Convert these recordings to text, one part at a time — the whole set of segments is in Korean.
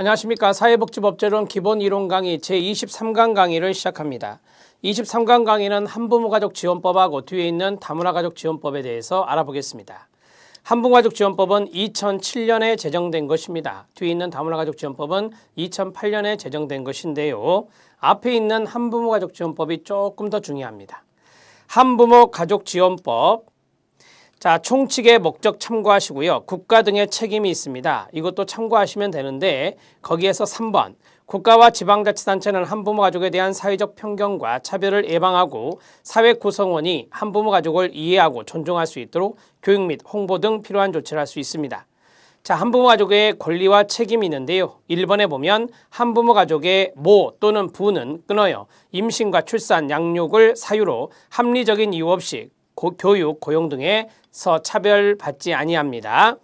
안녕하십니까. 사회복지법제론 기본 이론 강의 제23강 강의를 시작합니다. 23강 강의는 한부모가족지원법하고 뒤에 있는 다문화가족지원법에 대해서 알아보겠습니다. 한부모가족지원법은 2007년에 제정된 것입니다. 뒤에 있는 다문화가족지원법은 2008년에 제정된 것인데요. 앞에 있는 한부모가족지원법이 조금 더 중요합니다. 한부모가족지원법, 자, 총칙의 목적 참고하시고요. 국가 등의 책임이 있습니다. 이것도 참고하시면 되는데 거기에서 3번 국가와 지방자치단체는 한부모 가족에 대한 사회적 편견과 차별을 예방하고 사회 구성원이 한부모 가족을 이해하고 존중할 수 있도록 교육 및 홍보 등 필요한 조치를 할 수 있습니다. 자, 한부모 가족의 권리와 책임이 있는데요. 1번에 보면 한부모 가족의 모 또는 부는 끊어요. 임신과 출산, 양육을 사유로 합리적인 이유 없이 교육, 고용 등에서 차별받지 아니합니다.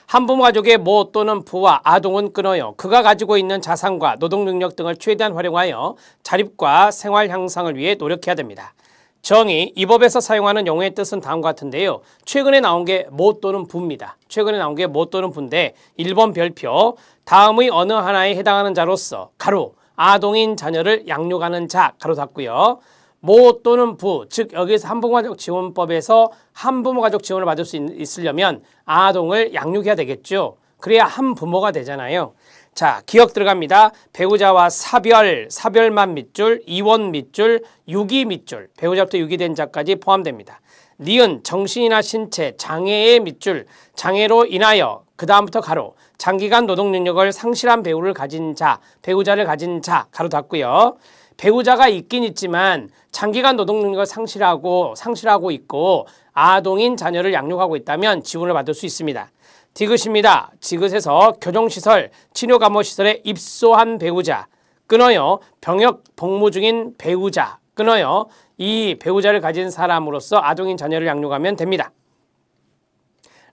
한부모 가족의 모 또는 부와 아동은 끊어요. 그가 가지고 있는 자산과 노동 능력 등을 최대한 활용하여 자립과 생활 향상을 위해 노력해야 됩니다. 정의, 이 법에서 사용하는 용어의 뜻은 다음과 같은데요. 최근에 나온 게 모 또는 부입니다. 최근에 나온 게 모 또는 부인데 1번 별표, 다음의 어느 하나에 해당하는 자로서 가로, 아동인 자녀를 양육하는 자, 가로 닫고요. 모 또는 부, 즉 여기서 한부모가족지원법에서 한부모가족 지원을 받을 수 있으려면 아동을 양육해야 되겠죠. 그래야 한부모가 되잖아요. 자, 기억 들어갑니다. 배우자와 사별만 밑줄, 이원 밑줄, 유기 밑줄, 배우자부터 유기된 자까지 포함됩니다. 니은, 정신이나 신체, 장애의 밑줄, 장애로 인하여, 그 다음부터 가로, 장기간 노동 능력을 상실한 배우자를 가진 자, 가로 닫고요. 배우자가 있긴 있지만 장기간 노동 능력을 상실하고 있고 아동인 자녀를 양육하고 있다면 지원을 받을 수 있습니다. 디귿입니다. 디귿에서 교정시설, 치료감호시설에 입소한 배우자, 끊어요. 병역 복무 중인 배우자, 끊어요. 이 배우자를 가진 사람으로서 아동인 자녀를 양육하면 됩니다.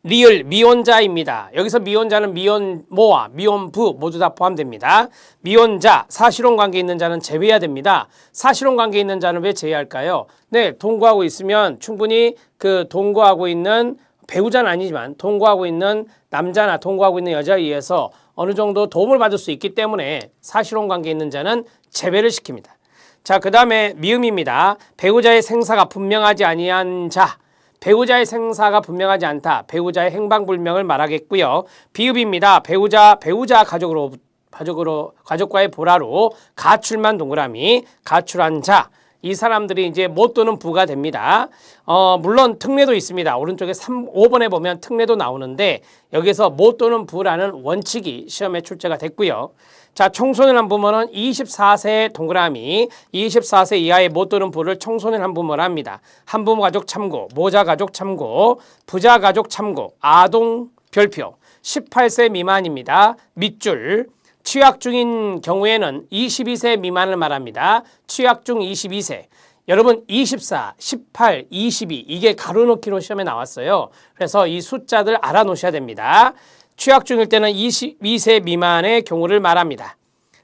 리을, 미혼자입니다. 여기서 미혼자는 미혼모와 미혼부 모두 다 포함됩니다. 미혼자, 사실혼 관계 있는 자는 제외해야 됩니다. 사실혼 관계 있는 자는 왜 제외할까요? 네, 동거하고 있으면 충분히 그 동거하고 있는 배우자는 아니지만 동거하고 있는 남자나 동거하고 있는 여자에 의해서 어느 정도 도움을 받을 수 있기 때문에 사실혼 관계 있는 자는 제외를 시킵니다. 자, 그 다음에 미음입니다. 배우자의 생사가 분명하지 아니한 자, 배우자의 생사가 분명하지 않다. 배우자의 행방불명을 말하겠고요. 비읍입니다. 배우자 가족과의 보라로 가출만 동그라미, 가출한 자. 이 사람들이 이제 모 또는 부가 됩니다. 물론 특례도 있습니다. 오른쪽에 5번에 보면 특례도 나오는데 여기서 모 또는 부라는 원칙이 시험에 출제가 됐고요. 자, 청소년 한부모는 24세 동그라미, 24세 이하의 모 또는 부를 청소년 한부모라 합니다. 한부모 가족 참고, 모자 가족 참고, 부자 가족 참고, 아동 별표, 18세 미만입니다. 밑줄, 취약 중인 경우에는 22세 미만을 말합니다. 취약 중 22세. 여러분 24, 18, 22 이게 가로 넣기로 시험에 나왔어요. 그래서 이 숫자들 알아놓으셔야 됩니다. 취약 중일 때는 22세 미만의 경우를 말합니다.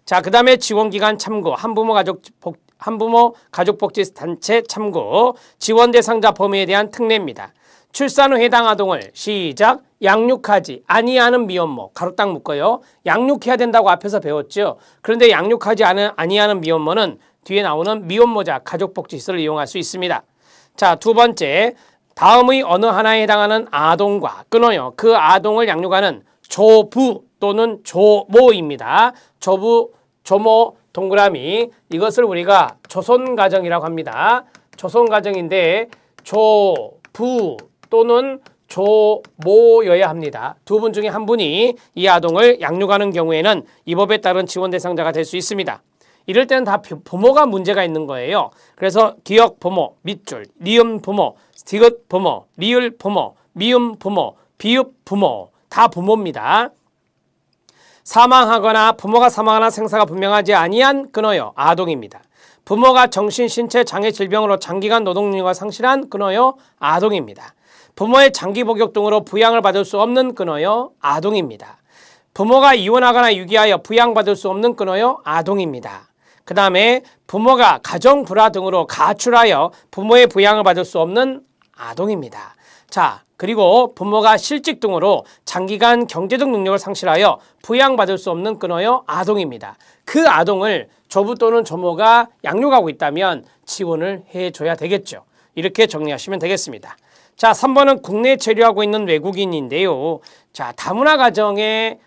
자, 그 다음에 지원기관 참고, 한부모 가족복지단체 참고, 지원 대상자 범위에 대한 특례입니다. 출산 후 해당 아동을 시작, 양육하지 아니하는 미혼모, 가로 딱 묶어요. 양육해야 된다고 앞에서 배웠죠. 그런데 양육하지 아니하는 미혼모는 뒤에 나오는 미혼모자 가족복지시설을 이용할 수 있습니다. 자, 두 번째, 다음의 어느 하나에 해당하는 아동과 끊어요. 그 아동을 양육하는 조부 또는 조모입니다. 조부, 조모, 동그라미. 이것을 우리가 조손가정이라고 합니다. 조손가정인데 조부 또는 조모여야 합니다. 두 분 중에 한 분이 이 아동을 양육하는 경우에는 이 법에 따른 지원 대상자가 될 수 있습니다. 이럴 때는 다 부모가 문제가 있는 거예요. 그래서 기역 부모, 밑줄, 니은 부모, 디귿 부모, 리을 부모, 미음 부모, 비읍 부모 다 부모입니다. 사망하거나 부모가 사망하나 생사가 분명하지 아니한 끊어요. 아동입니다. 부모가 정신, 신체, 장애, 질병으로 장기간 노동 능력을 상실한 끊어요. 아동입니다. 부모의 장기 복역 등으로 부양을 받을 수 없는 끊어요. 아동입니다. 부모가 이혼하거나 유기하여 부양받을 수 없는 끊어요. 아동입니다. 그 다음에 부모가 가정 불화 등으로 가출하여 부모의 부양을 받을 수 없는 아동입니다. 자, 그리고 부모가 실직 등으로 장기간 경제적 능력을 상실하여 부양받을 수 없는 끊어요 아동입니다. 그 아동을 조부 또는 조모가 양육하고 있다면 지원을 해줘야 되겠죠. 이렇게 정리하시면 되겠습니다. 자, 3번은 국내에 체류하고 있는 외국인인데요. 자, 다문화 가정의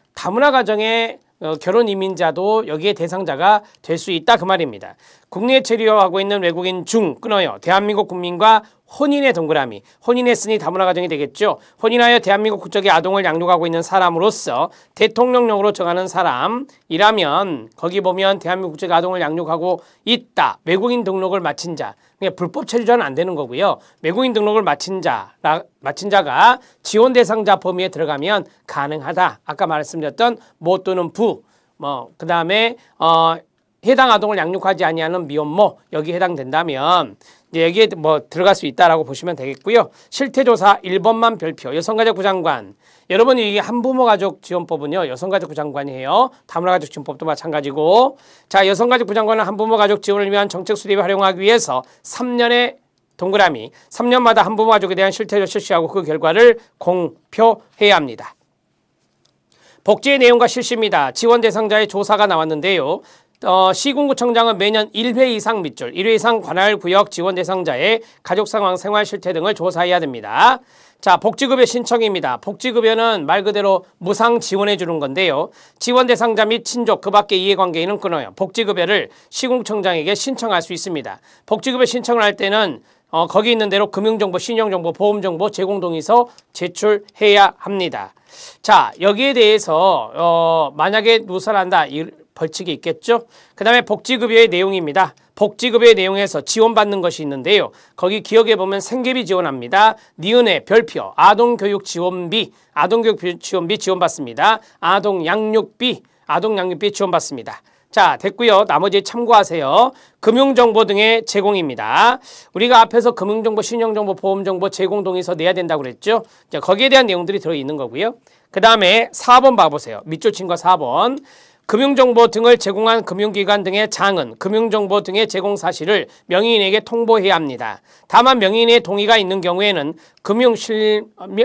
결혼 이민자도 여기에 대상자가 될 수 있다 그 말입니다. 국내에 체류하고 있는 외국인 중 끊어요. 대한민국 국민과 혼인의 동그라미. 혼인했으니 다문화 가정이 되겠죠. 혼인하여 대한민국 국적의 아동을 양육하고 있는 사람으로서 대통령령으로 정하는 사람이라면 거기 보면 대한민국 국적의 아동을 양육하고 있다. 외국인 등록을 마친 자. 그냥 불법 체류자는 안 되는 거고요. 외국인 등록을 마친 자가 지원 대상자 범위에 들어가면 가능하다. 아까 말씀드렸던 모 또는 부, 그다음에 해당 아동을 양육하지 아니하는 미혼모 여기 해당된다면 이제 여기에 들어갈 수 있다라고 보시면 되겠고요. 실태조사 1번만 별표 여성가족부 장관. 여러분 이게 한부모 가족 지원법은요 여성가족부 장관이 해요. 다문화 가족 지원법도 마찬가지고. 자, 여성가족부 장관은 한부모 가족 지원을 위한 정책 수립에 활용하기 위해서 3년의 동그라미 3년마다 한부모 가족에 대한 실태를 실시하고 그 결과를 공표해야 합니다. 복지의 내용과 실시입니다. 지원 대상자의 조사가 나왔는데요. 시군구청장은 매년 1회 이상 밑줄, 1회 이상 관할구역 지원 대상자의 가족상황, 생활 실태 등을 조사해야 됩니다. 자, 복지급여 신청입니다. 복지급여는 말 그대로 무상 지원해 주는 건데요. 지원 대상자 및 친족, 그 밖의 이해관계인은 끊어요. 복지급여를 시군구청장에게 신청할 수 있습니다. 복지급여 신청을 할 때는 거기 있는 대로 금융정보, 신용정보, 보험정보 제공 동의서 제출해야 합니다. 자, 여기에 대해서 만약에 누설한다 벌칙이 있겠죠. 그 다음에 복지급여의 내용입니다. 복지급여의 내용에서 지원받는 것이 있는데요. 거기 기억해 보면 생계비 지원합니다. 니은의 별표 아동교육 지원비 지원받습니다. 아동양육비 지원받습니다. 자, 됐고요. 나머지 참고하세요. 금융정보 등의 제공입니다. 우리가 앞에서 금융정보, 신용정보, 보험정보 제공 동의서 내야 된다고 그랬죠. 자, 거기에 대한 내용들이 들어있는 거고요. 그 다음에 4번 봐보세요. 밑줄 친 거 4번. 금융정보 등을 제공한 금융기관 등의 장은 금융정보 등의 제공 사실을 명의인에게 통보해야 합니다. 다만 명의인의 동의가 있는 경우에는 금융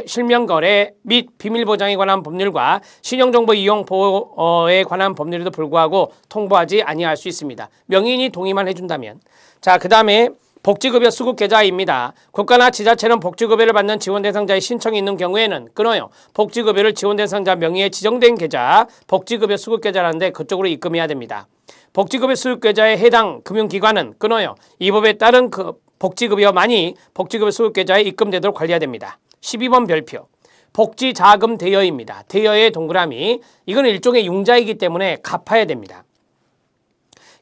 실명거래 및 비밀보장에 관한 법률과 신용정보 이용 보호에 관한 법률에도 불구하고 통보하지 아니할 수 있습니다. 명의인이 동의만 해준다면. 자, 그 다음에 복지급여 수급계좌입니다. 국가나 지자체는 복지급여를 받는 지원 대상자의 신청이 있는 경우에는 끊어요. 복지급여를 지원 대상자 명의에 지정된 계좌, 복지급여 수급계좌라는데 그쪽으로 입금해야 됩니다. 복지급여 수급계좌에 해당 금융기관은 끊어요. 이 법에 따른 그 복지급여만이 복지급여 수급계좌에 입금되도록 관리해야 됩니다. 12번 별표. 복지자금 대여입니다. 대여의 동그라미. 이건 일종의 융자이기 때문에 갚아야 됩니다.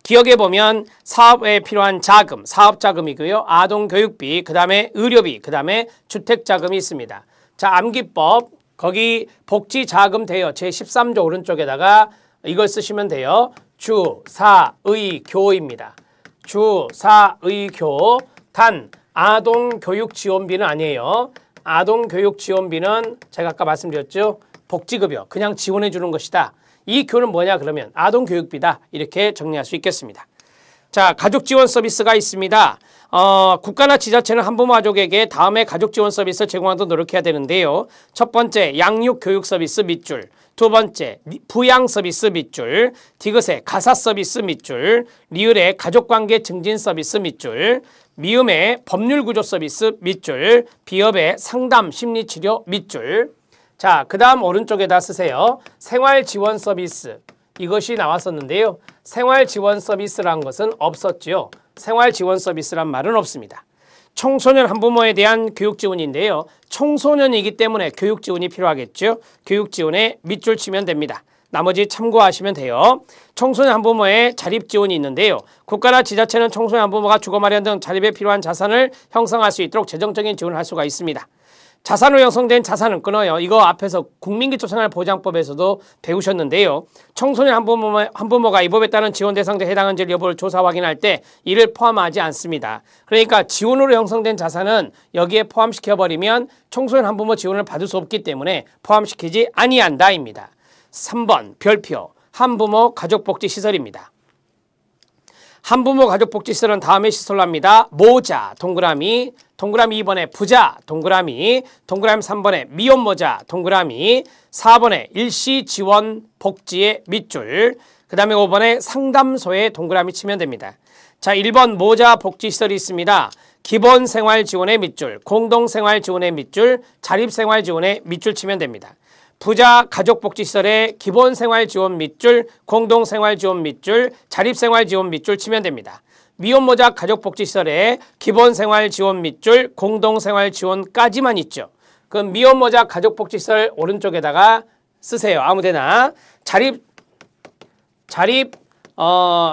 기억해 보면 사업에 필요한 자금, 사업자금이고요. 아동교육비, 그 다음에 의료비, 그 다음에 주택자금이 있습니다. 자, 암기법, 거기 복지자금 대여 제13조 오른쪽에다가 이걸 쓰시면 돼요. 주, 사, 의, 교입니다. 주, 사, 의, 교. 단, 아동교육지원비는 아니에요. 아동교육지원비는 제가 아까 말씀드렸죠. 복지급여, 그냥 지원해 주는 것이다. 이 교는 뭐냐 그러면 아동교육비다. 이렇게 정리할 수 있겠습니다. 자, 가족지원 서비스가 있습니다. 국가나 지자체는 한부모 가족에게 다음에 가족지원 서비스를 제공하도록 노력해야 되는데요. 첫 번째, 양육교육 서비스 밑줄. 두 번째, 부양 서비스 밑줄. 디귿의 가사 서비스 밑줄. 리을의 가족관계 증진 서비스 밑줄. 미음의 법률구조 서비스 밑줄. 비읍의 상담 심리치료 밑줄. 자, 그 다음 오른쪽에다 쓰세요. 생활지원 서비스. 이것이 나왔었는데요. 생활지원 서비스라는 것은 없었죠. 생활지원 서비스란 말은 없습니다. 청소년 한부모에 대한 교육지원인데요. 청소년이기 때문에 교육지원이 필요하겠죠. 교육지원에 밑줄 치면 됩니다. 나머지 참고하시면 돼요. 청소년 한부모의 자립지원이 있는데요. 국가나 지자체는 청소년 한부모가 주거 마련 등 자립에 필요한 자산을 형성할 수 있도록 재정적인 지원을 할 수가 있습니다. 자산으로 형성된 자산은 끊어요. 이거 앞에서 국민기초생활보장법에서도 배우셨는데요. 청소년 한부모가 이 법에 따른 지원 대상자에 해당하는지 여부를 조사 확인할 때 이를 포함하지 않습니다. 그러니까 지원으로 형성된 자산은 여기에 포함시켜버리면 청소년 한부모 지원을 받을 수 없기 때문에 포함시키지 아니한다입니다. 3번 별표 한부모 가족복지시설입니다. 한부모 가족복지시설은 다음에 시설로 합니다. 모자, 동그라미, 동그라미 2번에 부자, 동그라미, 동그라미 3번에 미혼모자, 동그라미, 4번에 일시지원 복지의 밑줄, 그 다음에 5번에 상담소에 동그라미 치면 됩니다. 자, 1번 모자 복지시설이 있습니다. 기본생활지원의 밑줄, 공동생활지원의 밑줄, 자립생활지원의 밑줄 치면 됩니다. 부자 가족복지시설의 기본생활지원 밑줄, 공동생활지원 밑줄, 자립생활지원 밑줄 치면 됩니다. 미혼모자 가족복지시설의 기본생활지원 밑줄, 공동생활지원까지만 있죠. 그럼 미혼모자 가족복지시설 오른쪽에다가 쓰세요. 아무데나.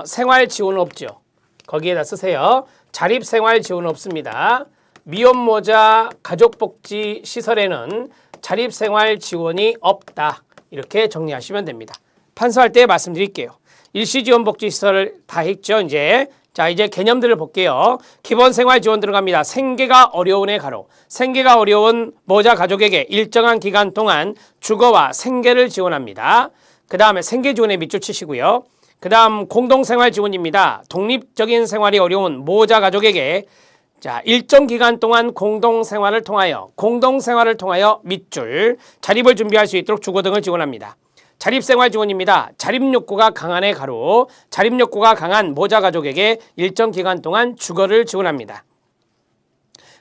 생활지원은 없죠. 거기에다 쓰세요. 자립생활지원은 없습니다. 미혼모자 가족복지시설에는 자립생활지원이 없다. 이렇게 정리하시면 됩니다. 판서할 때 말씀드릴게요. 일시지원복지시설 다 했죠. 이제 개념들을 볼게요. 기본생활지원 들어갑니다. 생계가 어려운의 가로. 생계가 어려운 모자 가족에게 일정한 기간 동안 주거와 생계를 지원합니다. 그 다음에 생계지원에 밑줄 치시고요. 그 다음 공동생활지원입니다. 독립적인 생활이 어려운 모자 가족에게 일정 기간 동안 공동생활을 통하여 밑줄, 자립을 준비할 수 있도록 주거 등을 지원합니다. 자립생활지원입니다. 자립욕구가 강한 애 가로, 자립욕구가 강한 모자 가족에게 일정 기간 동안 주거를 지원합니다.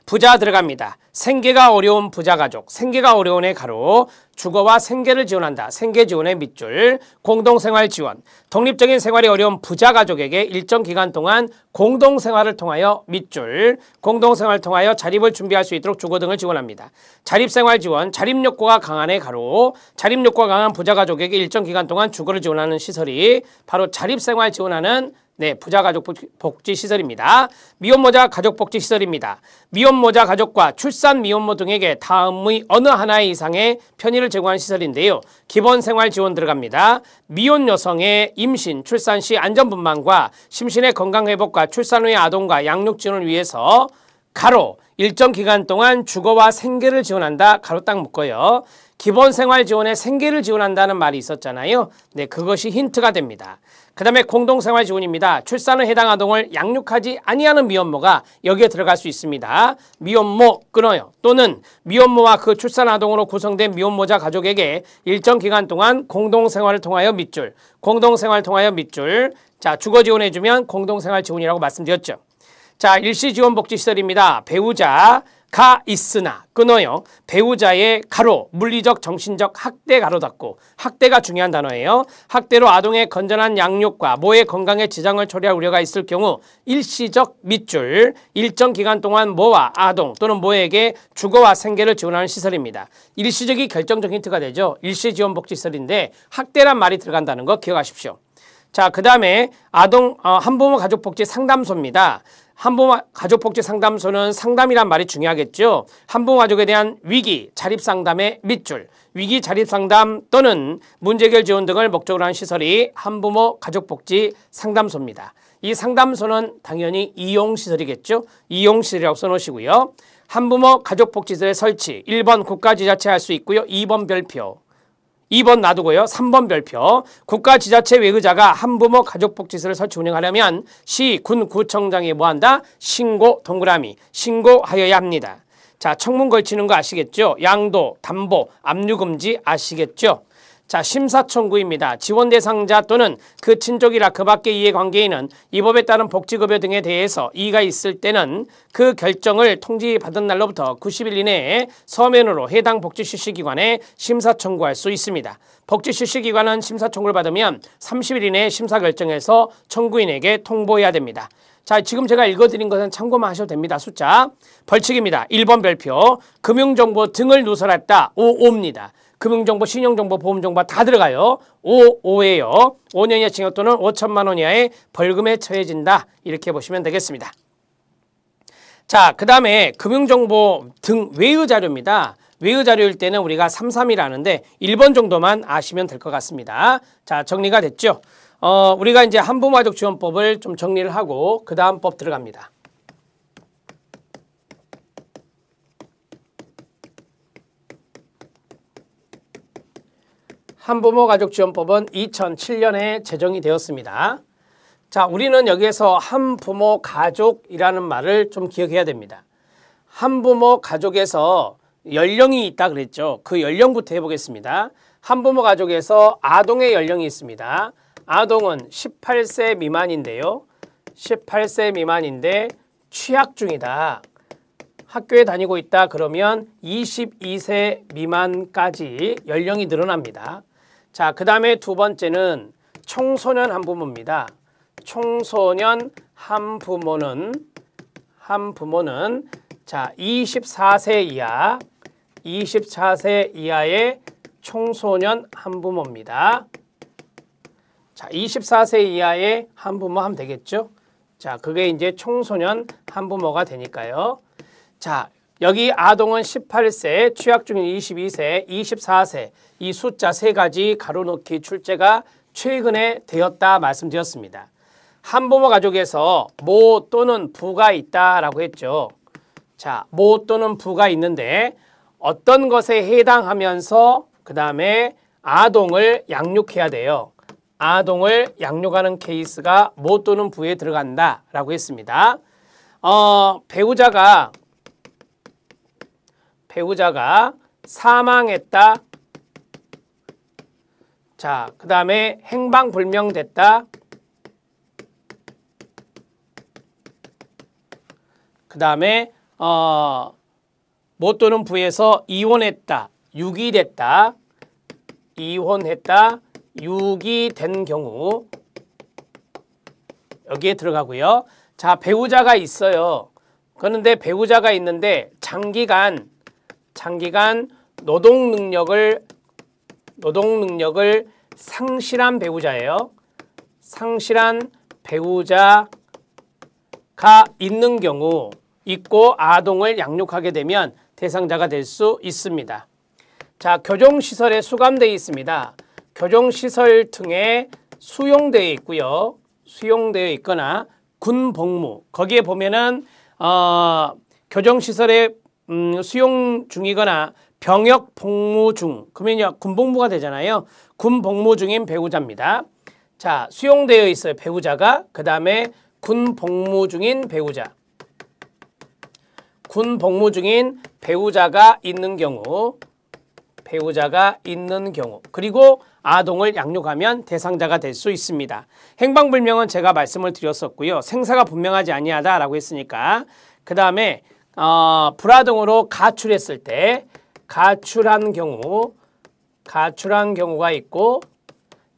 부자 들어갑니다. 생계가 어려운 부자 가족, 생계가 어려운 애 가로, 주거와 생계를 지원한다. 생계지원의 밑줄, 공동생활 지원, 독립적인 생활이 어려운 부자 가족에게 일정 기간 동안 공동생활을 통하여 밑줄, 공동생활을 통하여 자립을 준비할 수 있도록 주거 등을 지원합니다. 자립생활 지원, 자립욕구가 강한 애 가로, 자립욕구가 강한 부자 가족에게 일정 기간 동안 주거를 지원하는 시설이 바로 자립생활 지원하는 부자 가족 복지 시설입니다. 미혼모자 가족 복지 시설입니다. 미혼모자 가족과 출산 미혼모 등에게 다음의 어느 하나의 이상의 편의를 제공하는 시설인데요. 기본생활 지원 들어갑니다. 미혼 여성의 임신, 출산 시 안전분만과 심신의 건강 회복과 출산 후의 아동과 양육 지원을 위해서 가로 일정 기간 동안 주거와 생계를 지원한다. 가로 딱 묶어요. 기본생활 지원에 생계를 지원한다는 말이 있었잖아요. 그것이 힌트가 됩니다. 그 다음에 공동생활 지원입니다. 출산 후 해당 아동을 양육하지 아니하는 미혼모가 여기에 들어갈 수 있습니다. 미혼모 끊어요. 또는 미혼모와 그 출산 아동으로 구성된 미혼모자 가족에게 일정 기간 동안 공동생활을 통하여 밑줄, 공동생활을 통하여 밑줄. 주거 지원해주면 공동생활 지원이라고 말씀드렸죠. 일시지원복지시설입니다. 배우자가 있으나 끊어요. 배우자의 가로, 물리적, 정신적 학대 가로 닫고, 학대가 중요한 단어예요. 학대로 아동의 건전한 양육과 모의 건강에 지장을 초래할 우려가 있을 경우 일시적 밑줄, 일정 기간 동안 모와 아동 또는 모에게 주거와 생계를 지원하는 시설입니다. 일시적이 결정적 힌트가 되죠. 일시지원복지시설인데 학대란 말이 들어간다는 거 기억하십시오. 그 다음에 한부모 가족복지 상담소입니다. 한부모 가족복지 상담소는 상담이란 말이 중요하겠죠. 한부모 가족에 대한 위기, 자립상담의 밑줄, 위기 자립상담 또는 문제해결 지원 등을 목적으로 한 시설이 한부모 가족복지 상담소입니다. 이 상담소는 당연히 이용시설이겠죠. 이용시설이라고 써놓으시고요. 한부모 가족복지시설의 설치, 1번 국가지자체 할 수 있고요. 2번 별표. 2번 놔두고요. 3번 별표. 국가지자체 외의자가 한부모 가족복지시설을 설치 운영하려면 시, 군, 구청장이 뭐한다? 신고, 동그라미. 신고하여야 합니다. 청문 걸치는 거 아시겠죠? 양도, 담보, 압류금지 아시겠죠? 심사 청구입니다. 지원 대상자 또는 그 친족이라 그 밖의 이해관계인은 이 법에 따른 복지급여 등에 대해서 이의가 있을 때는 그 결정을 통지받은 날로부터 90일 이내에 서면으로 해당 복지실시기관에 심사 청구할 수 있습니다. 복지실시기관은 심사 청구를 받으면 30일 이내에 심사 결정해서 청구인에게 통보해야 됩니다. 지금 제가 읽어드린 것은 참고만 하셔도 됩니다. 숫자. 벌칙입니다. 1번 별표. 금융정보 등을 누설했다. 5입니다. 금융정보, 신용정보, 보험정보 다 들어가요. 5예요. 5년 이하 징역 또는 5천만 원 이하의 벌금에 처해진다. 이렇게 보시면 되겠습니다. 그 다음에 금융정보 등 외의 자료입니다. 외의 자료일 때는 우리가 33이라는데 1번 정도만 아시면 될 것 같습니다. 정리가 됐죠? 우리가 이제 한부모가족지원법을 좀 정리를 하고 그 다음 법 들어갑니다. 한부모 가족지원법은 2007년에 제정이 되었습니다. 자, 우리는 여기에서 한부모 가족이라는 말을 좀 기억해야 됩니다. 한부모 가족에서 연령이 있다 그랬죠. 그 연령부터 해보겠습니다. 한부모 가족에서 아동의 연령이 있습니다. 아동은 18세 미만인데요. 18세 미만인데 취학 중이다. 학교에 다니고 있다 그러면 22세 미만까지 연령이 늘어납니다. 자, 그 다음에 두 번째는 청소년 한부모입니다. 청소년 한부모는 자, 24세 이하, 24세 이하의 청소년 한부모입니다. 자, 24세 이하의 한부모 하면 되겠죠? 자, 그게 이제 청소년 한부모가 되니까요. 자, 여기 아동은 18세, 취학 중인 22세, 24세 이 숫자 세 가지 가로넣기 출제가 최근에 되었다 말씀드렸습니다. 한부모 가족에서 모 또는 부가 있다라고 했죠. 자, 모 또는 부가 있는데 어떤 것에 해당하면서 그 다음에 아동을 양육해야 돼요. 아동을 양육하는 케이스가 모 또는 부에 들어간다라고 했습니다. 배우자가 사망했다. 자, 그 다음에 행방불명됐다. 그 다음에 모 또는 부에서 이혼했다. 유기됐다. 이혼했다. 유기된 경우 여기에 들어가고요. 자, 배우자가 있어요. 그런데 배우자가 있는데 장기간 노동 능력을 상실한 배우자예요. 상실한 배우자가 있는 경우 있고 아동을 양육하게 되면 대상자가 될 수 있습니다. 자, 교정시설에 수감되어 있습니다. 교정시설 등에 수용되어 있고요. 수용되어 있거나 군복무 거기에 보면은 교정시설에 수용 중이거나 병역 복무 중 그러면 군복무가 되잖아요. 군복무 중인 배우자입니다. 자, 수용되어 있어요. 배우자가. 그 다음에 군복무 중인 배우자. 군복무 중인 배우자가 있는 경우 그리고 아동을 양육하면 대상자가 될 수 있습니다. 행방불명은 제가 말씀을 드렸었고요. 생사가 분명하지 아니하다라고 했으니까 그 다음에 불아동으로 가출했을 때 가출한 경우가 있고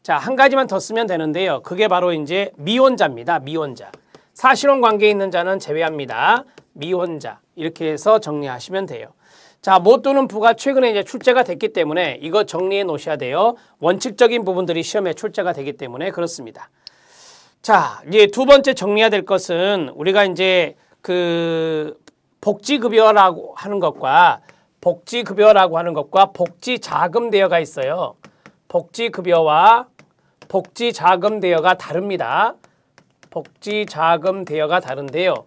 자, 한 가지만 더 쓰면 되는데요. 그게 바로 이제 미혼자입니다. 미혼자. 사실혼 관계에 있는 자는 제외합니다. 미혼자. 이렇게 해서 정리하시면 돼요. 자, 모 또는 부가 최근에 이제 출제가 됐기 때문에 이거 정리해 놓으셔야 돼요. 원칙적인 부분들이 시험에 출제가 되기 때문에 그렇습니다. 자, 이제 두 번째 정리해야 될 것은 우리가 이제 그 복지급여라고 하는 것과 복지자금 대여가 있어요. 복지급여와 복지자금 대여가 다릅니다. 복지자금 대여가 다른데요.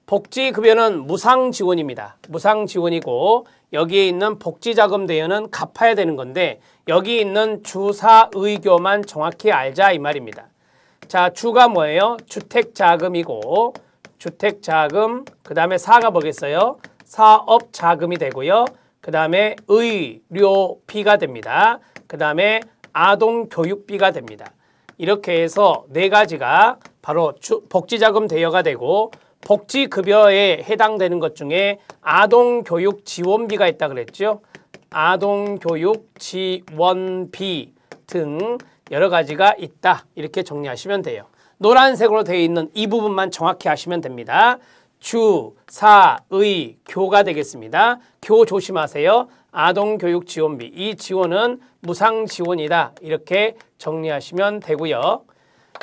복지급여는 무상지원입니다. 무상지원이고 여기에 있는 복지자금 대여는 갚아야 되는 건데 여기 있는 주사의교만 정확히 알자 이 말입니다. 자, 주가 뭐예요? 주택자금이고 주택자금 그 다음에 사가 뭐겠어요? 사업자금이 되고요. 그 다음에 의료비가 됩니다. 그 다음에 아동교육비가 됩니다. 이렇게 해서 네 가지가 바로 복지자금 대여가 되고 복지급여에 해당되는 것 중에 아동교육 지원비가 있다 그랬죠. 아동교육 지원비 등 여러 가지가 있다. 이렇게 정리하시면 돼요. 노란색으로 되어 있는 이 부분만 정확히 하시면 됩니다. 주, 사, 의, 교가 되겠습니다. 교 조심하세요. 아동교육 지원비. 이 지원은 무상지원이다. 이렇게 정리하시면 되고요.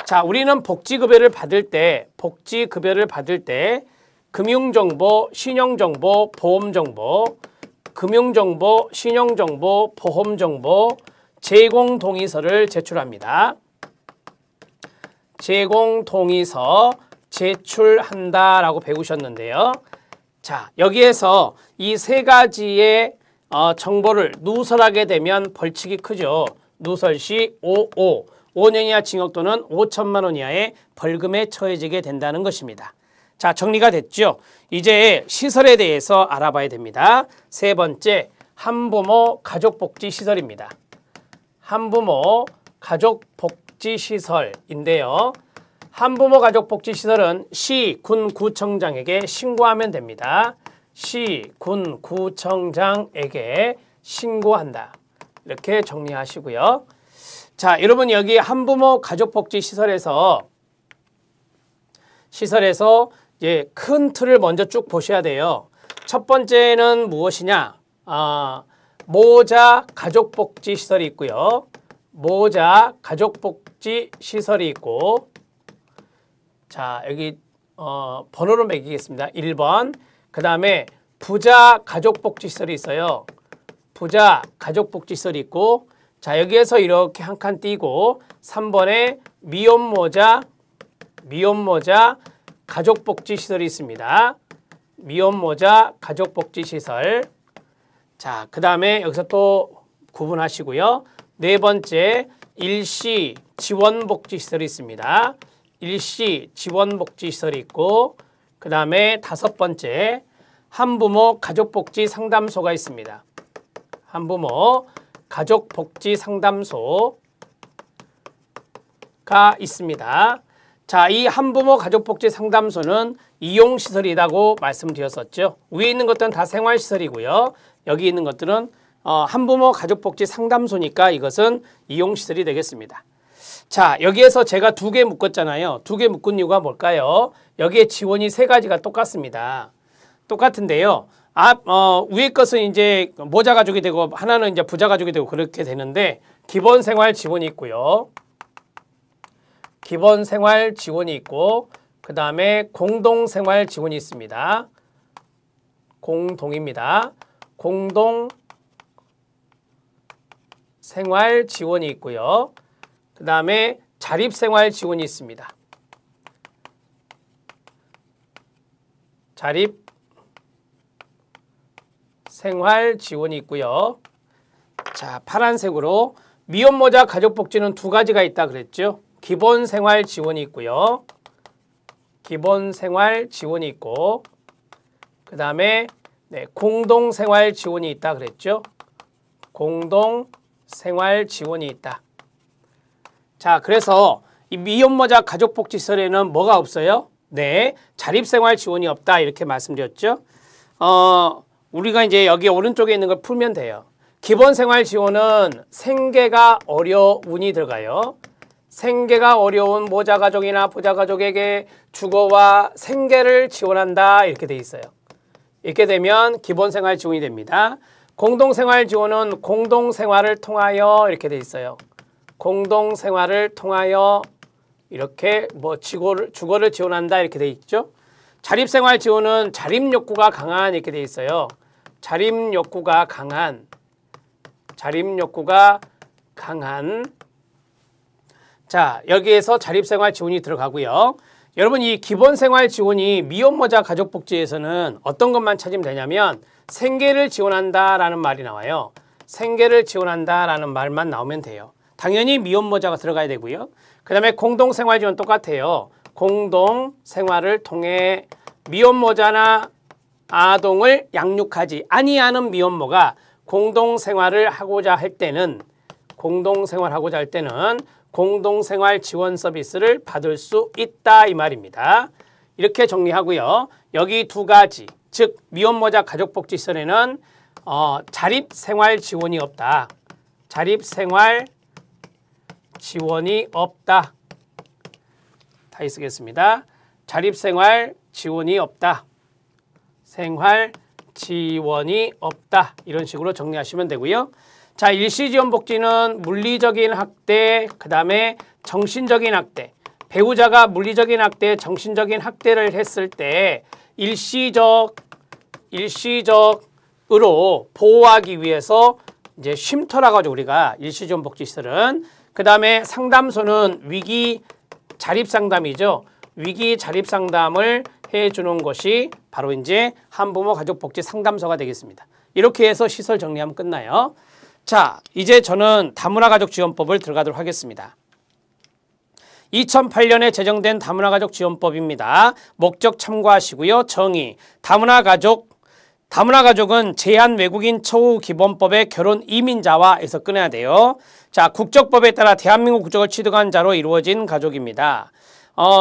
자, 우리는 복지급여를 받을 때 금융정보, 신용정보, 보험정보, 금융정보, 신용정보, 보험정보, 제공동의서를 제출합니다. 제공동의서 제출한다라고 배우셨는데요. 자, 여기에서 이 세 가지의 정보를 누설하게 되면 벌칙이 크죠. 누설시 5.5. 5년 이하 징역 또는 5천만 원 이하의 벌금에 처해지게 된다는 것입니다. 자, 정리가 됐죠? 이제 시설에 대해서 알아봐야 됩니다. 세 번째, 한부모 가족복지시설입니다. 한부모 가족복지시설인데요. 한부모 가족복지시설은 시, 군, 구청장에게 신고하면 됩니다. 시, 군, 구청장에게 신고한다. 이렇게 정리하시고요. 자, 여러분 여기 한부모 가족복지시설에서 이제 큰 틀을 먼저 쭉 보셔야 돼요. 첫 번째는 무엇이냐? 모자 가족복지시설이 있고요. 모자 가족복지시설이 있고, 자, 여기 번호로 매기겠습니다. 1번. 그 다음에 부자 가족복지시설이 있어요. 부자 가족복지시설이 있고, 자, 여기에서 이렇게 한 칸 띄고 3번에 미혼모자 가족복지시설이 있습니다. 미혼모자 가족복지시설. 자, 그 다음에 여기서 또 구분하시고요. 네 번째, 일시 지원복지시설이 있습니다. 일시 지원복지시설이 있고, 그 다음에 다섯 번째, 한부모 가족복지 상담소가 있습니다. 한부모 가족복지 상담소가 있습니다. 자, 이 한부모 가족복지 상담소는 이용시설이라고 말씀드렸었죠. 위에 있는 것들은 다 생활시설이고요. 여기 있는 것들은 한부모 가족복지 상담소니까 이것은 이용시설이 되겠습니다. 자, 여기에서 제가 두 개 묶었잖아요. 두 개 묶은 이유가 뭘까요? 여기에 지원이 세 가지가 똑같습니다. 똑같은데요. 위에 것은 이제 모자 가족이 되고 하나는 이제 부자 가족이 되고 그렇게 되는데, 기본 생활 지원이 있고요. 기본 생활 지원이 있고, 그 다음에 공동 생활 지원이 있습니다. 공동입니다. 공동 생활 지원이 있고요. 그 다음에 자립 생활 지원이 있습니다. 자립 생활 지원이 있고요. 자, 파란색으로 미혼모자 가족복지는 두 가지가 있다 그랬죠. 기본 생활 지원이 있고요. 기본 생활 지원이 있고, 그 다음에 공동 생활 지원이 있다 그랬죠. 공동 생활 지원이 있다. 자, 그래서 이 미혼모자 가족복지시설에는 뭐가 없어요? 네, 자립생활 지원이 없다 이렇게 말씀드렸죠. 우리가 이제 여기 오른쪽에 있는 걸 풀면 돼요. 기본생활 지원은 생계가 어려운이 들어가요. 생계가 어려운 모자 가족이나 부자 가족에게 주거와 생계를 지원한다 이렇게 돼 있어요. 이렇게 되면 기본생활 지원이 됩니다. 공동생활 지원은 공동생활을 통하여 이렇게 돼 있어요. 공동생활을 통하여 이렇게 주거를 지원한다 이렇게 돼 있죠. 자립생활 지원은 자립 욕구가 강한 이렇게 돼 있어요. 자립 욕구가 강한. 자, 여기에서 자립생활 지원이 들어가고요. 여러분, 이 기본생활 지원이 미혼모자 가족복지에서는 어떤 것만 찾으면 되냐면 생계를 지원한다라는 말이 나와요. 생계를 지원한다라는 말만 나오면 돼요. 당연히 미혼모자가 들어가야 되고요. 그 다음에 공동생활 지원 똑같아요. 공동생활을 통해 미혼모자나 아동을 양육하지 아니하는 미혼모가 공동생활을 하고자 할 때는 공동생활 지원 서비스를 받을 수 있다 이 말입니다. 이렇게 정리하고요. 여기 두 가지, 즉 미혼모자 가족복지시설에는 자립생활 지원이 없다. 자립생활 지원이 없다. 다시 쓰겠습니다. 자립생활 지원이 없다. 생활 지원이 없다. 이런 식으로 정리하시면 되고요. 자, 일시지원복지는 물리적인 학대, 그 다음에 정신적인 학대. 배우자가 물리적인 학대, 정신적인 학대를 했을 때 일시적으로 보호하기 위해서 이제 쉼터라고 하죠. 우리가 일시지원복지시설은. 그 다음에 상담소는 위기 자립상담이죠. 위기 자립상담을 해주는 것이 바로 이제 한부모 가족복지 상담소가 되겠습니다. 이렇게 해서 시설 정리하면 끝나요. 자, 이제 저는 다문화 가족 지원법을 들어가도록 하겠습니다. 2008년에 제정된 다문화가족 지원법입니다. 목적 참고하시고요. 정의, 다문화가족은 제한 외국인 처우 기본법의 결혼 이민자와에서 끊어야 돼요. 자, 국적법에 따라 대한민국 국적을 취득한 자로 이루어진 가족입니다.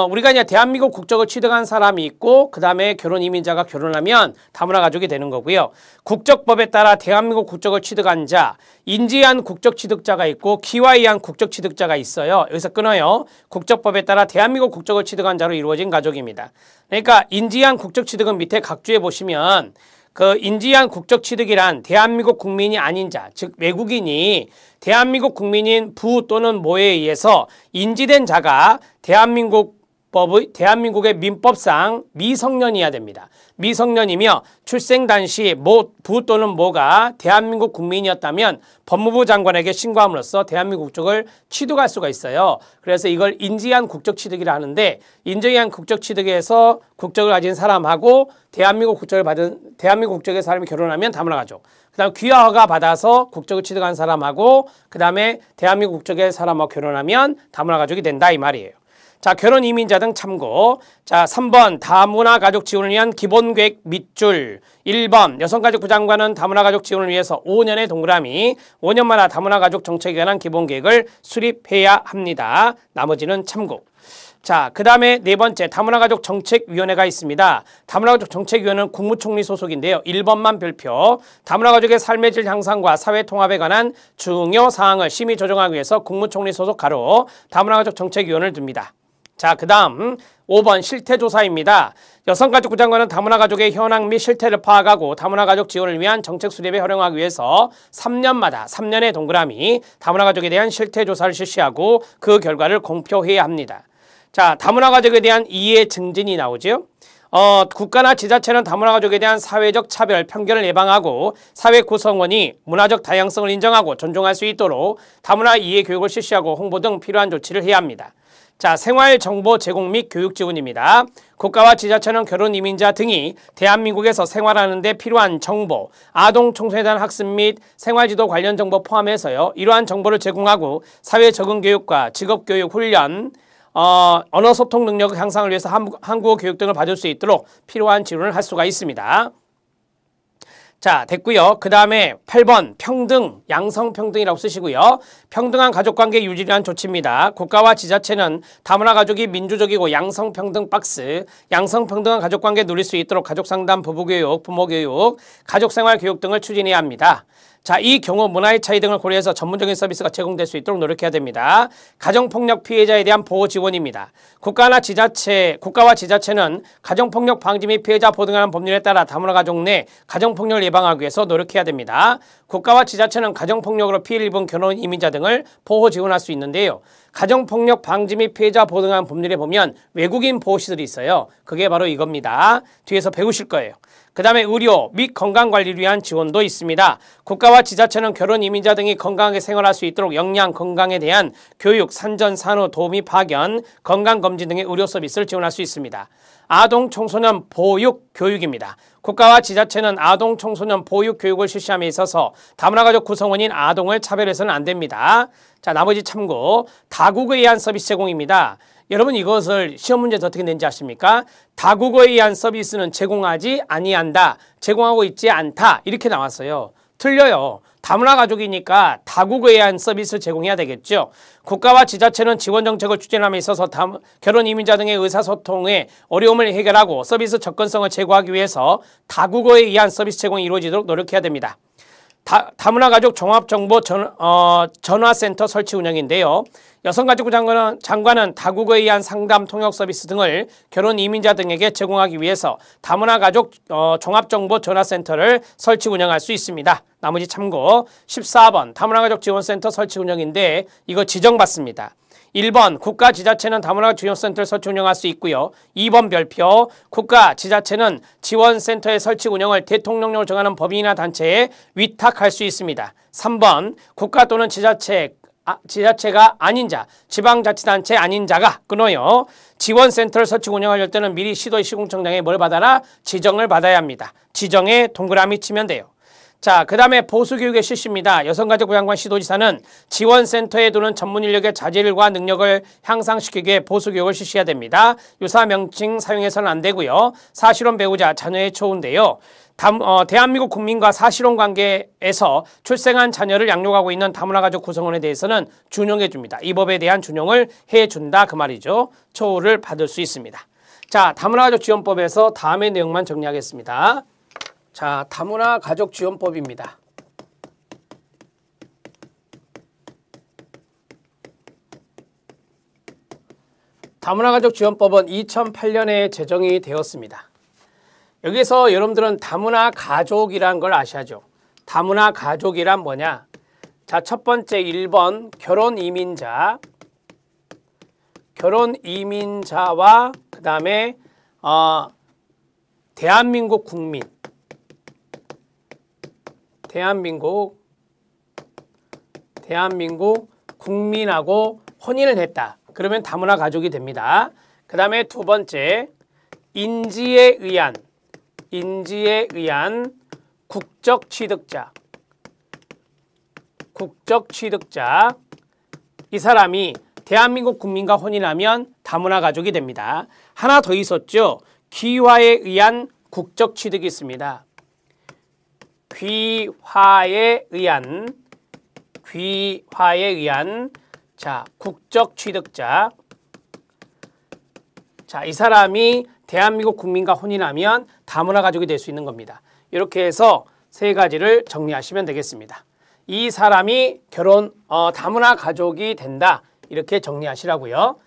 우리가 이제 대한민국 국적을 취득한 사람이 있고 그 다음에 결혼 이민자가 결혼하면 다문화 가족이 되는 거고요. 국적법에 따라 대한민국 국적을 취득한 자, 인지한 국적 취득자가 있고 기와이한 국적 취득자가 있어요. 여기서 끊어요. 국적법에 따라 대한민국 국적을 취득한 자로 이루어진 가족입니다. 그러니까 인지한 국적 취득은 밑에 각주에 보시면 그 인지한 국적 취득이란 대한민국 국민이 아닌 자, 즉 외국인이 대한민국 국민인 부 또는 모에 의해서 인지된 자가 대한민국의 민법상 미성년이어야 됩니다. 미성년이며 출생 당시 부 또는 모가 대한민국 국민이었다면 법무부 장관에게 신고함으로써 대한민국 국적을 취득할 수가 있어요. 그래서 이걸 인지한 국적 취득이라 하는데 인지한 국적 취득에서 국적을 가진 사람하고 대한민국 국적의 사람이 결혼하면 다문화 가족. 그다음 귀화허가 받아서 국적을 취득한 사람하고 그다음에 대한민국 국적의 사람하고 결혼하면 다문화 가족이 된다 이 말이에요. 자, 결혼 이민자 등 참고. 자, 3번 다문화 가족 지원을 위한 기본 계획 밑줄. 1번 여성가족부 장관은 다문화 가족 지원을 위해서 5년의 동그라미 5년마다 다문화 가족 정책에 관한 기본 계획을 수립해야 합니다. 나머지는 참고. 자, 그 다음에 네 번째 다문화가족 정책위원회가 있습니다. 다문화가족 정책위원회는 국무총리 소속인데요. 1번만 별표. 다문화가족의 삶의 질 향상과 사회 통합에 관한 중요 사항을 심의 조정하기 위해서 국무총리 소속 가로 다문화가족 정책위원회를 둡니다. 자, 그 다음 5번 실태조사입니다. 여성가족부 장관은 다문화가족의 현황 및 실태를 파악하고 다문화가족 지원을 위한 정책 수립에 활용하기 위해서 3년의 동그라미 다문화가족에 대한 실태조사를 실시하고 그 결과를 공표해야 합니다. 자, 다문화 가족에 대한 이해 증진이 나오죠. 국가나 지자체는 다문화 가족에 대한 사회적 차별, 편견을 예방하고 사회 구성원이 문화적 다양성을 인정하고 존중할 수 있도록 다문화 이해 교육을 실시하고 홍보 등 필요한 조치를 해야 합니다. 자, 생활정보 제공 및 교육 지원입니다. 국가와 지자체는 결혼 이민자 등이 대한민국에서 생활하는 데 필요한 정보, 아동 청소년에 대한 학습 및 생활지도 관련 정보 포함해서요. 이러한 정보를 제공하고 사회 적응 교육과 직업 교육 훈련, 언어 소통 능력 향상을 위해서 한국어 교육 등을 받을 수 있도록 필요한 지원을 할 수가 있습니다. 자, 됐고요. 그 다음에 8번 평등, 양성평등이라고 쓰시고요. 평등한 가족관계 유지를 위한 조치입니다. 국가와 지자체는 다문화 가족이 민주적이고 양성평등 박스, 양성평등한 가족관계 누릴 수 있도록 가족상담, 부부교육, 부모교육, 가족생활교육 등을 추진해야 합니다. 자, 이 경우 문화의 차이 등을 고려해서 전문적인 서비스가 제공될 수 있도록 노력해야 됩니다. 가정폭력 피해자에 대한 보호 지원입니다. 국가와 지자체는 가정폭력 방지 및 피해자 보호 등하는 법률에 따라 다문화 가족 내 가정폭력을 예방하기 위해서 노력해야 됩니다. 국가와 지자체는 가정폭력으로 피해를 입은 결혼 이민자 등을 보호 지원할 수 있는데요. 가정폭력 방지 및 피해자 보호 등하는 법률에 보면 외국인 보호시설이 있어요. 그게 바로 이겁니다. 뒤에서 배우실 거예요. 그 다음에 의료 및 건강관리를 위한 지원도 있습니다. 국가와 지자체는 결혼 이민자 등이 건강하게 생활할 수 있도록 영양, 건강에 대한 교육, 산전, 산후, 도우미, 파견, 건강검진 등의 의료 서비스를 지원할 수 있습니다. 아동 청소년 보육 교육입니다. 국가와 지자체는 아동 청소년 보육 교육을 실시함에 있어서 다문화 가족 구성원인 아동을 차별해서는 안 됩니다. 자, 나머지 참고. 다국어에 의한 서비스 제공입니다. 여러분 이것을 시험 문제에서 어떻게 낸지 아십니까? 다국어에 의한 서비스는 제공하지 아니한다, 제공하고 있지 않다 이렇게 나왔어요. 틀려요. 다문화 가족이니까 다국어에 의한 서비스를 제공해야 되겠죠. 국가와 지자체는 지원 정책을 추진함에 있어서 결혼 이민자 등의 의사소통의 어려움을 해결하고 서비스 접근성을 제고하기 위해서 다국어에 의한 서비스 제공이 이루어지도록 노력해야 됩니다. 다문화 가족 종합정보 전화센터 설치 운영인데요. 여성가족부 장관은 다국어에 의한 상담 통역 서비스 등을 결혼 이민자 등에게 제공하기 위해서 다문화 가족 종합정보 전화센터를 설치 운영할 수 있습니다. 나머지 참고. 14번 다문화 가족 지원센터 설치 운영인데 이거 지정받습니다. 1번 국가 지자체는 다문화 지원센터를 설치 운영할 수 있고요. 2번 별표 국가 지자체는 지원센터의 설치 운영을 대통령령으로 정하는 법인이나 단체에 위탁할 수 있습니다. 3번 국가 또는 지자체가 아닌 자, 지방자치단체 아닌 자가 끊어요. 지원센터를 설치 운영할 때는 미리 시도의 시공청장에 뭘 받아라? 지정을 받아야 합니다. 지정에 동그라미 치면 돼요. 자, 그 다음에 보수교육의 실시입니다. 여성가족부 장관 시도지사는 지원센터에 두는 전문 인력의 자질과 능력을 향상시키기 위해 보수교육을 실시해야 됩니다. 유사 명칭 사용해서는 안 되고요. 사실혼 배우자, 자녀의 처우인데요. 대한민국 국민과 사실혼 관계에서 출생한 자녀를 양육하고 있는 다문화 가족 구성원에 대해서는 준용해 줍니다. 이 법에 대한 준용을 해준다 그 말이죠. 처우를 받을 수 있습니다. 자, 다문화 가족 지원법에서 다음의 내용만 정리하겠습니다. 자, 다문화 가족 지원법입니다. 다문화 가족 지원법은 2008년에 제정이 되었습니다. 여기서 여러분들은 다문화 가족이란 걸 아셔야죠. 다문화 가족이란 뭐냐? 자, 첫 번째 1번 결혼 이민자와 그 다음에 대한민국 국민하고 혼인을 했다. 그러면 다문화 가족이 됩니다. 그 다음에 두 번째 인지에 의한 국적 취득자. 이 사람이 대한민국 국민과 혼인하면 다문화 가족이 됩니다. 하나 더 있었죠. 귀화에 의한 국적 취득이 있습니다. 귀화에 의한 자, 국적 취득자. 자, 이 사람이 대한민국 국민과 혼인하면 다문화 가족이 될 수 있는 겁니다. 이렇게 해서 세 가지를 정리하시면 되겠습니다. 이 사람이 다문화 가족이 된다. 이렇게 정리하시라고요.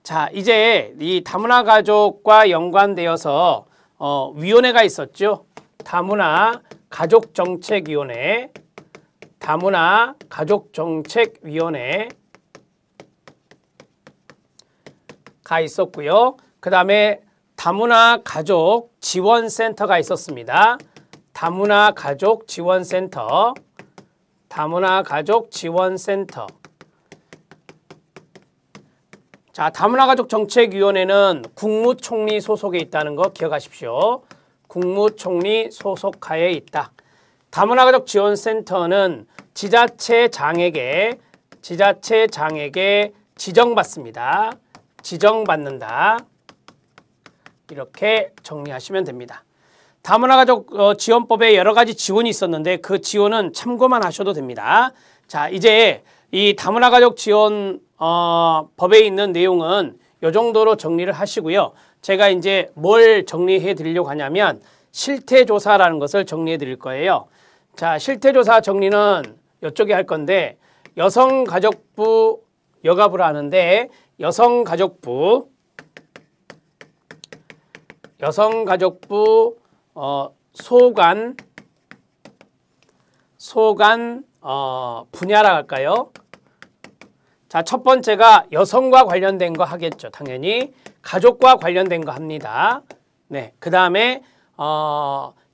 자, 이제 이 다문화 가족과 연관되어서 위원회가 있었죠. 다문화 가족정책위원회가 있었고요. 그 다음에 다문화 가족 지원센터가 있었습니다. 다문화 가족 지원센터. 자, 다문화 가족 정책위원회는 국무총리 소속에 있다는 거 기억하십시오. 국무총리 소속하에 있다. 다문화 가족 지원센터는 지자체장에게 지정받습니다. 지정받는다. 이렇게 정리하시면 됩니다. 다문화 가족 지원법에 여러 가지 지원이 있었는데 그 지원은 참고만 하셔도 됩니다. 자, 이제 이 다문화 가족 지원 법에 있는 내용은 이 정도로 정리를 하시고요. 제가 이제 뭘 정리해 드리려고 하냐면 실태조사라는 것을 정리해 드릴 거예요. 자, 실태조사 정리는 이쪽에 할 건데 여성가족부 여가부를 하는데 여성가족부 소관 분야라 할까요? 자, 첫 번째가 여성과 관련된 거 하겠죠. 당연히 가족과 관련된 거 합니다. 네, 그 다음에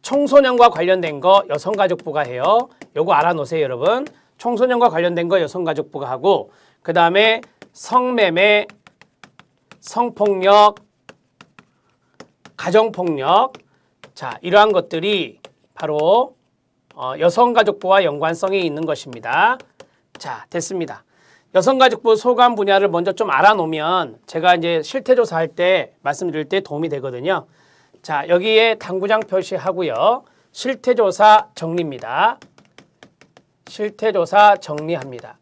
청소년과 관련된 거 여성가족부가 해요. 요거 알아놓으세요, 여러분. 청소년과 관련된 거 여성가족부가 하고, 그 다음에 성매매, 성폭력, 가정폭력, 자, 이러한 것들이 바로 여성가족부와 연관성이 있는 것입니다. 자, 됐습니다. 여성가족부 소관 분야를 먼저 좀 알아놓으면 제가 이제 실태조사할 때 말씀드릴 때 도움이 되거든요. 자, 여기에 당구장 표시하고요. 실태조사 정리입니다. 실태조사 정리합니다.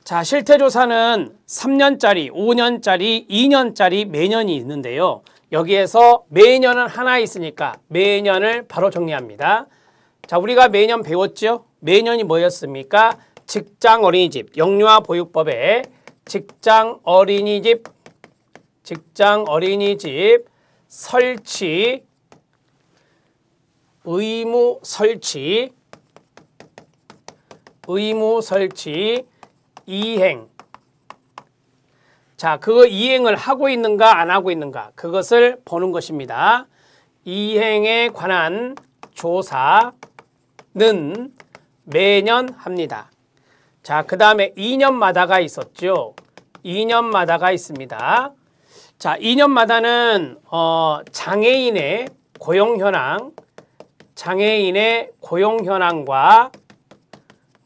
자, 실태조사는 3년짜리, 5년짜리, 2년짜리 매년이 있는데요. 여기에서 매년은 하나 있으니까 매년을 바로 정리합니다. 자, 우리가 매년 배웠죠? 매년이 뭐였습니까? 직장어린이집, 영유아 보육법에 직장어린이집 설치, 의무 설치, 이행. 자, 그 이행을 하고 있는가 안 하고 있는가 그것을 보는 것입니다. 이행에 관한 조사는 매년 합니다. 자, 그 다음에 2년마다가 있었죠. 2년마다가 있습니다. 자, 2년마다는 장애인의 고용 현황, 장애인의 고용 현황과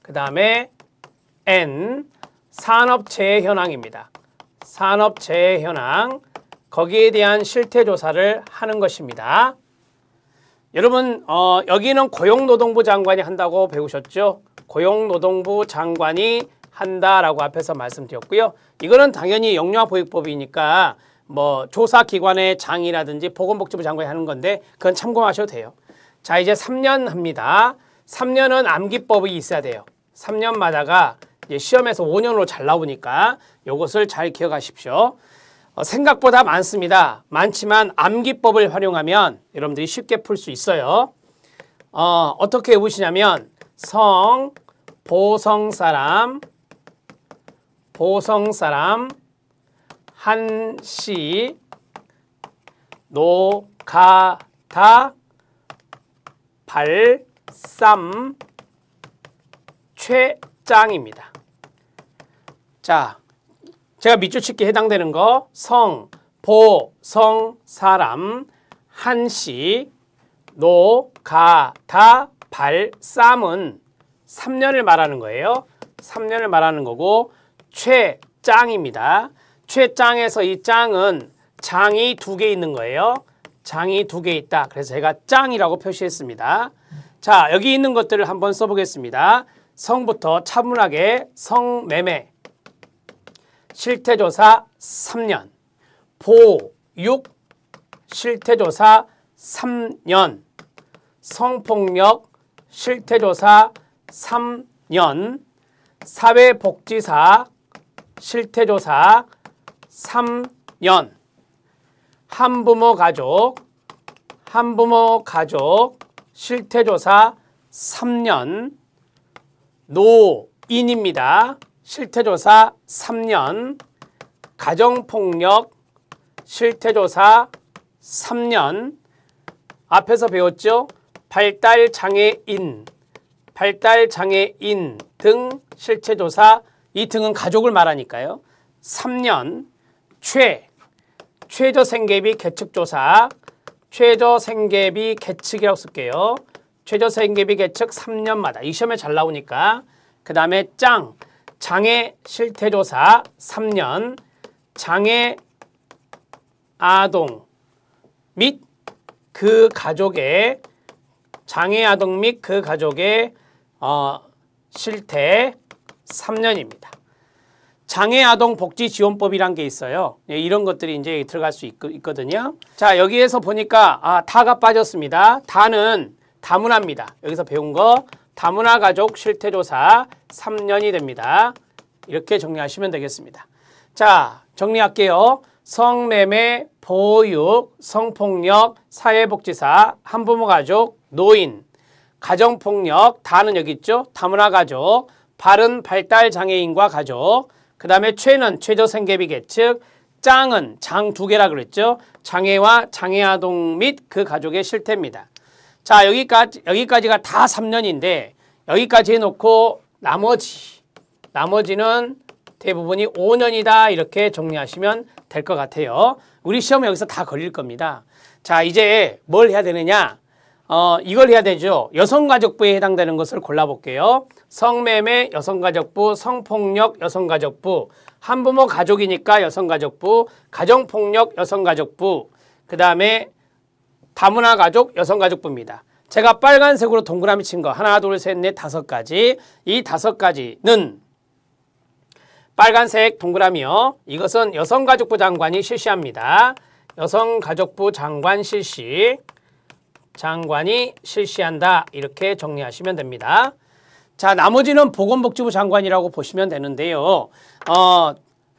그 다음에 N 산업재해 현황입니다. 산업재해 현황, 거기에 대한 실태조사를 하는 것입니다. 여러분 여기는 고용노동부 장관이 한다고 배우셨죠? 고용노동부 장관이 한다라고 앞에서 말씀드렸고요. 이거는 당연히 영유아보육법이니까 뭐 조사기관의 장이라든지 보건복지부 장관이 하는 건데 그건 참고하셔도 돼요. 자, 이제 3년 합니다. 3년은 암기법이 있어야 돼요. 3년마다가 이제 시험에서 5년으로 잘 나오니까 이것을 잘 기억하십시오. 생각보다 많습니다. 많지만 암기법을 활용하면 여러분들이 쉽게 풀 수 있어요. 어떻게 외우시냐면 성, 보성사람, 한시, 노가다, 발쌈, 최짱입니다. 자, 제가 밑줄 칠게 해당되는 거 성, 보, 성, 사람, 한시, 노, 가, 다, 발, 쌈은 3년을 말하는 거예요. 3년을 말하는 거고 최짱입니다. 최짱에서 이 짱은 장이 2개 있는 거예요. 장이 2개 있다. 그래서 제가 짱이라고 표시했습니다. 자, 여기 있는 것들을 한번 써보겠습니다. 성부터 차분하게 성매매 실태조사 3년, 보육 실태조사 3년, 성폭력 실태조사 3년, 사회복지사 실태조사 3년, 한부모 가족 실태조사 3년, 노인입니다. 실태조사 3년, 가정폭력 실태조사 3년, 앞에서 배웠죠? 발달장애인 등 실태조사, 이 등은 가족을 말하니까요. 3년, 최저생계비 계측조사, 최저생계비 계측이라고 쓸게요. 최저생계비 계측 3년마다, 이 시험에 잘 나오니까. 그 다음에 장애 실태조사 3년, 장애 아동 및 그 가족의 실태 3년입니다. 장애아동복지지원법이란 게 있어요. 이런 것들이 이제 들어갈 수 있거든요. 자, 여기에서 보니까 다가 빠졌습니다. 다는 다문화입니다. 여기서 배운 거 다문화 가족 실태조사 3년이 됩니다. 이렇게 정리하시면 되겠습니다. 자, 정리할게요. 성매매, 보육, 성폭력, 사회복지사, 한부모 가족, 노인, 가정폭력, 다는 여기 있죠. 다문화 가족, 발은 발달장애인과 가족, 그 다음에 최는 최저생계비 계측, 짱은 장 2개라 그랬죠. 장애와 장애아동 및 그 가족의 실태입니다. 자, 여기까지가 다 3년인데 여기까지 해놓고 나머지는 대부분이 5년이다 이렇게 정리하시면 될 것 같아요. 우리 시험에 여기서 다 걸릴 겁니다. 자, 이제 뭘 해야 되느냐? 이걸 해야 되죠. 여성가족부에 해당되는 것을 골라볼게요. 성매매 여성가족부, 성폭력 여성가족부, 한부모 가족이니까 여성가족부, 가정폭력 여성가족부, 그 다음에 다문화 가족 여성가족부입니다. 제가 빨간색으로 동그라미 친 거 하나, 둘, 셋, 넷, 5가지. 이 5가지는 빨간색 동그라미요. 이것은 여성가족부 장관이 실시합니다. 여성가족부 장관이 실시한다. 이렇게 정리하시면 됩니다. 자, 나머지는 보건복지부 장관이라고 보시면 되는데요.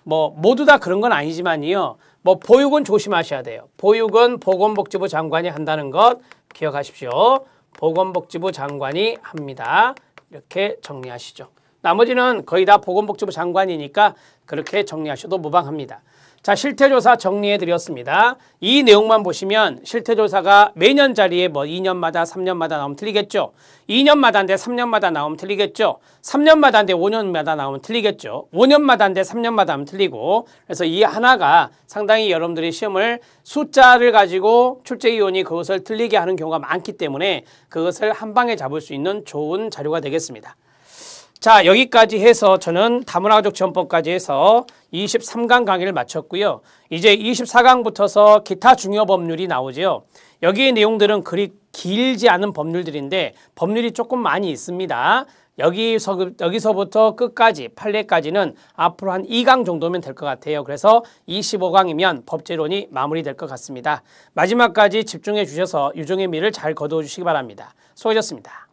모두 다 그런 건 아니지만요. 보육은 조심하셔야 돼요. 보육은 보건복지부 장관이 한다는 것 기억하십시오. 보건복지부 장관이 합니다. 이렇게 정리하시죠. 나머지는 거의 다 보건복지부 장관이니까 그렇게 정리하셔도 무방합니다. 자, 실태조사 정리해 드렸습니다. 이 내용만 보시면 실태조사가 매년 자리에 뭐 2년마다 3년마다 나오면 틀리겠죠. 2년마다인데 3년마다 나오면 틀리겠죠. 3년마다인데 5년마다 나오면 틀리겠죠. 5년마다인데 3년마다 하면 틀리고, 그래서 이 하나가 상당히 여러분들이 시험을 숫자를 가지고 출제위원이 그것을 틀리게 하는 경우가 많기 때문에 그것을 한 방에 잡을 수 있는 좋은 자료가 되겠습니다. 자, 여기까지 해서 저는 다문화가족 지원법까지 해서 23강 강의를 마쳤고요. 이제 24강부터서 기타 중요 법률이 나오죠. 여기의 내용들은 그리 길지 않은 법률들인데 법률이 조금 많이 있습니다. 여기서부터 끝까지 판례까지는 앞으로 한 2강 정도면 될 것 같아요. 그래서 25강이면 법제론이 마무리될 것 같습니다. 마지막까지 집중해 주셔서 유종의 미를 잘 거두어 주시기 바랍니다. 수고하셨습니다.